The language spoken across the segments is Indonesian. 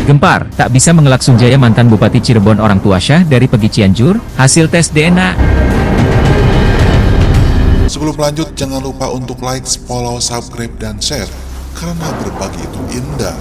Gempar, tak bisa mengelak Sunjaya mantan Bupati Cirebon orang tua Syah dari Pegi Cianjur, hasil tes DNA. Sebelum lanjut, jangan lupa untuk like, follow, subscribe, dan share, karena berbagi itu indah.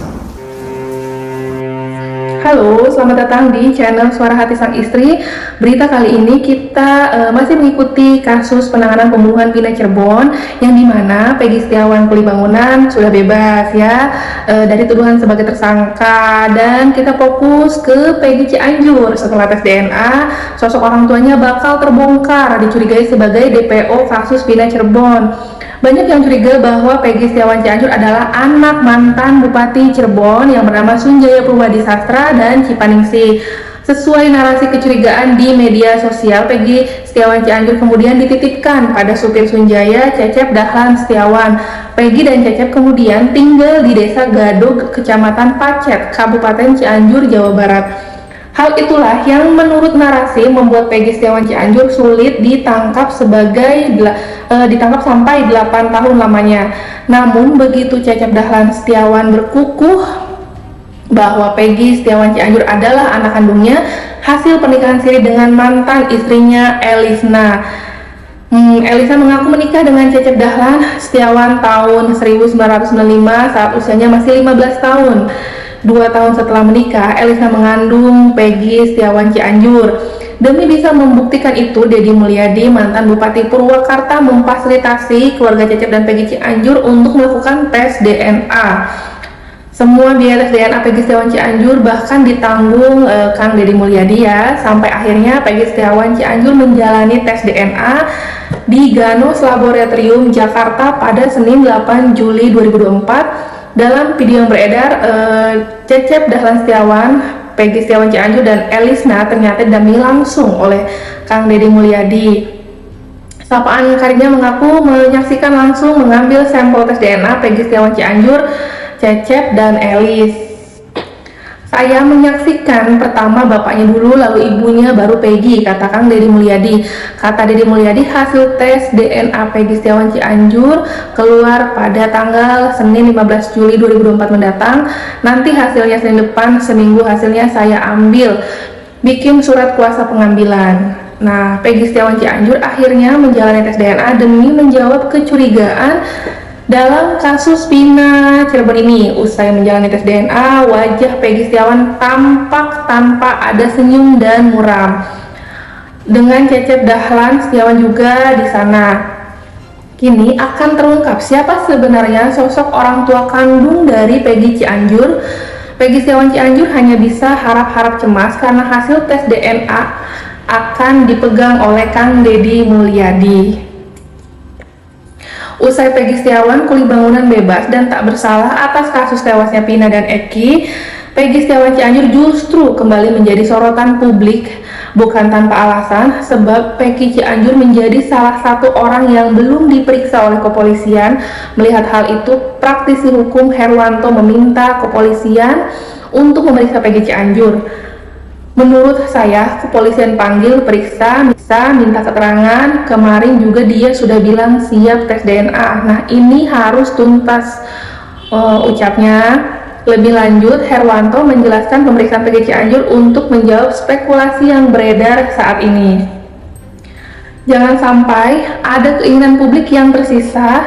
Halo, selamat datang di channel Suara Hati Sang Istri. Berita kali ini kita masih mengikuti kasus penanganan pembunuhan Vina Cirebon, yang dimana Peggy Setiawan Kuli Bangunan sudah bebas ya dari tuduhan sebagai tersangka, dan kita fokus ke Peggy Cianjur. Setelah tes DNA, sosok orang tuanya bakal terbongkar dicurigai sebagai DPO kasus Vina Cirebon. Banyak yang curiga bahwa Peggy Setiawan Cianjur adalah anak mantan Bupati Cirebon yang bernama Sunjaya Purwadisastra dan Cipaningsih. Sesuai narasi kecurigaan di media sosial, Peggy Setiawan Cianjur kemudian dititipkan pada supir Sunjaya, Cecep Dahlan Setiawan. Peggy dan Cecep kemudian tinggal di Desa Gadog, Kecamatan Pacet, Kabupaten Cianjur, Jawa Barat. Hal itulah yang menurut narasi membuat Peggy Setiawan Cianjur sulit ditangkap ditangkap sampai 8 tahun lamanya. Namun begitu Cecep Dahlan Setiawan berkukuh bahwa Peggy Setiawan Cianjur adalah anak kandungnya hasil pernikahan siri dengan mantan istrinya Elisna. Elisa mengaku menikah dengan Cecep Dahlan Setiawan tahun 1995 saat usianya masih 15 tahun. 2 tahun setelah menikah, Elisa mengandung Peggy Setiawan Cianjur. Demi bisa membuktikan itu, Deddy Mulyadi, mantan Bupati Purwakarta, memfasilitasi keluarga Cecep dan Peggy Cianjur untuk melakukan tes DNA. Semua biaya tes DNA Peggy Setiawan Cianjur bahkan ditanggung Kang Deddy Mulyadi ya, sampai akhirnya Peggy Setiawan Cianjur menjalani tes DNA di Ganus Laboratorium Jakarta pada Senin 8 Juli 2024. Dalam video yang beredar, Cecep Dahlan Setiawan, Peggy Setiawan Cianjur, dan Elisna ternyata didampingi langsung oleh Kang Deddy Mulyadi. Sapaan karibnya mengaku menyaksikan langsung mengambil sampel tes DNA Peggy Setiawan Cianjur, Cecep, dan Elis. Saya menyaksikan pertama bapaknya dulu, lalu ibunya, baru Peggy, kata Kang Deddy Mulyadi. Kata Deddy Mulyadi, hasil tes DNA Peggy Setiawan Cianjur keluar pada tanggal Senin 15 Juli 2024 mendatang. Nanti hasilnya Senin depan, seminggu hasilnya saya ambil. Bikin surat kuasa pengambilan. Nah, Peggy Setiawan Cianjur akhirnya menjalani tes DNA demi menjawab kecurigaan dalam kasus Vina Cirebon ini. Usai menjalani tes DNA, wajah Peggy Setiawan tampak tanpa ada senyum dan muram. Dengan Cecep Dahlan Setiawan juga di sana. Kini akan terungkap siapa sebenarnya sosok orang tua kandung dari Peggy Cianjur. Peggy Setiawan Cianjur hanya bisa harap-harap cemas karena hasil tes DNA akan dipegang oleh Kang Deddy Mulyadi. Usai Peggy Setiawan Kuli Bangunan bebas dan tak bersalah atas kasus tewasnya Vina dan Eki, Peggy Setiawan Cianjur justru kembali menjadi sorotan publik bukan tanpa alasan, sebab Peggy Cianjur menjadi salah satu orang yang belum diperiksa oleh kepolisian. Melihat hal itu, praktisi hukum Herwanto meminta kepolisian untuk memeriksa Peggy Cianjur. Menurut saya, kepolisian panggil, periksa, bisa minta keterangan. Kemarin juga dia sudah bilang siap tes DNA. Nah, ini harus tuntas, ucapnya. Lebih lanjut, Herwanto menjelaskan pemeriksaan Peggy Cianjur untuk menjawab spekulasi yang beredar saat ini. Jangan sampai ada keinginan publik yang tersisa,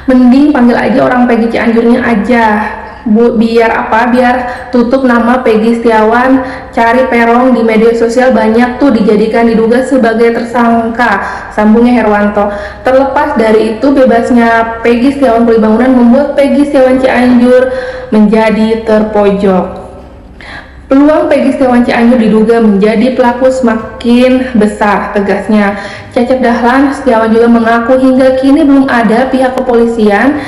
mending panggil aja orang Peggy Cianjurnya aja. Biar tutup nama Peggy Setiawan, cari perong di media sosial banyak tuh dijadikan diduga sebagai tersangka, sambungnya Herwanto. Terlepas dari itu, bebasnya Peggy Setiawan Kuli Bangunan membuat Peggy Setiawan Cianjur menjadi terpojok. Peluang Peggy Setiawan Cianjur diduga menjadi pelaku semakin besar, tegasnya. Cecep Dahlan Setiawan juga mengaku hingga kini belum ada pihak kepolisian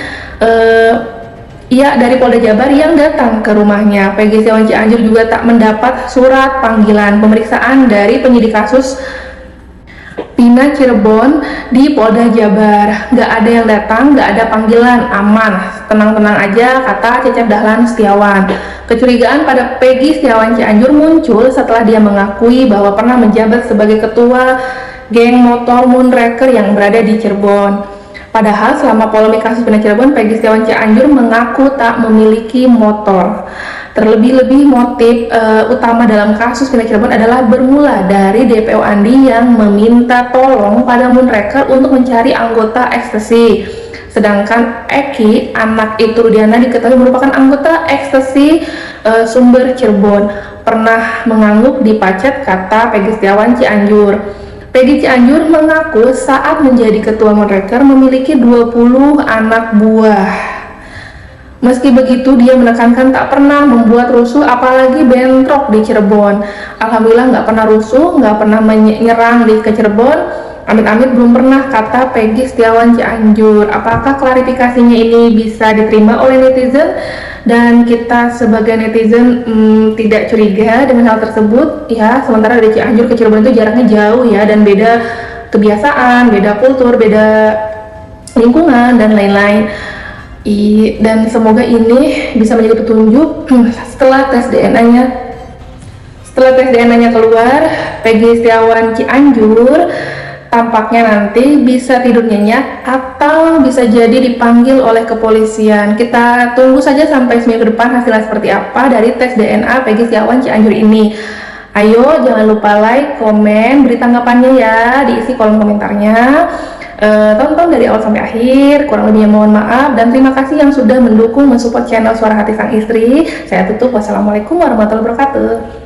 dari Polda Jabar yang datang ke rumahnya. Peggy Setiawan Cianjur juga tak mendapat surat panggilan pemeriksaan dari penyidik kasus Vina Cirebon di Polda Jabar. Gak ada yang datang, gak ada panggilan, aman, tenang-tenang aja, kata Cecep Dahlan Setiawan. Kecurigaan pada Peggy Setiawan Cianjur muncul setelah dia mengakui bahwa pernah menjabat sebagai ketua geng motor Moonraker yang berada di Cirebon. Padahal selama polemik kasus Vina Cirebon, Peggy Setiawan Cianjur mengaku tak memiliki motor. Terlebih-lebih motif utama dalam kasus Pindah Cirebon adalah bermula dari DPO Andi yang meminta tolong pada Moonraker untuk mencari anggota ekstasi. Sedangkan Eki, anak itu Rudiana, diketahui merupakan anggota ekstasi Sumber Cirebon, pernah mengangguk di Pacet, kata Peggy Setiawan Cianjur. Peggy Cianjur mengaku saat menjadi ketua Moonraker memiliki 20 anak buah. Meski begitu, dia menekankan tak pernah membuat rusuh apalagi bentrok di Cirebon. Alhamdulillah nggak pernah rusuh, nggak pernah menyerang ke Cirebon. Amit-amit belum pernah, kata Peggy Setiawan Cianjur. Apakah klarifikasinya ini bisa diterima oleh netizen? Dan kita sebagai netizen tidak curiga dengan hal tersebut ya. Sementara dari Cianjur ke Cirebon itu jaraknya jauh ya, dan beda kebiasaan, beda kultur, beda lingkungan dan lain-lain. Dan semoga ini bisa menjadi petunjuk setelah tes DNA-nya keluar. Peggy Setiawan Cianjur tampaknya nanti bisa tidur nyenyak atau bisa jadi dipanggil oleh kepolisian. Kita tunggu saja sampai seminggu depan hasilnya seperti apa dari tes DNA Peggy Setiawan Cianjur ini. Ayo jangan lupa like, komen, beri tanggapannya ya, diisi kolom komentarnya. Tonton dari awal sampai akhir, kurang lebihnya mohon maaf, dan terima kasih yang sudah mendukung mensupport channel Suara Hati Sang Istri. Saya tutup, wassalamualaikum warahmatullahi wabarakatuh.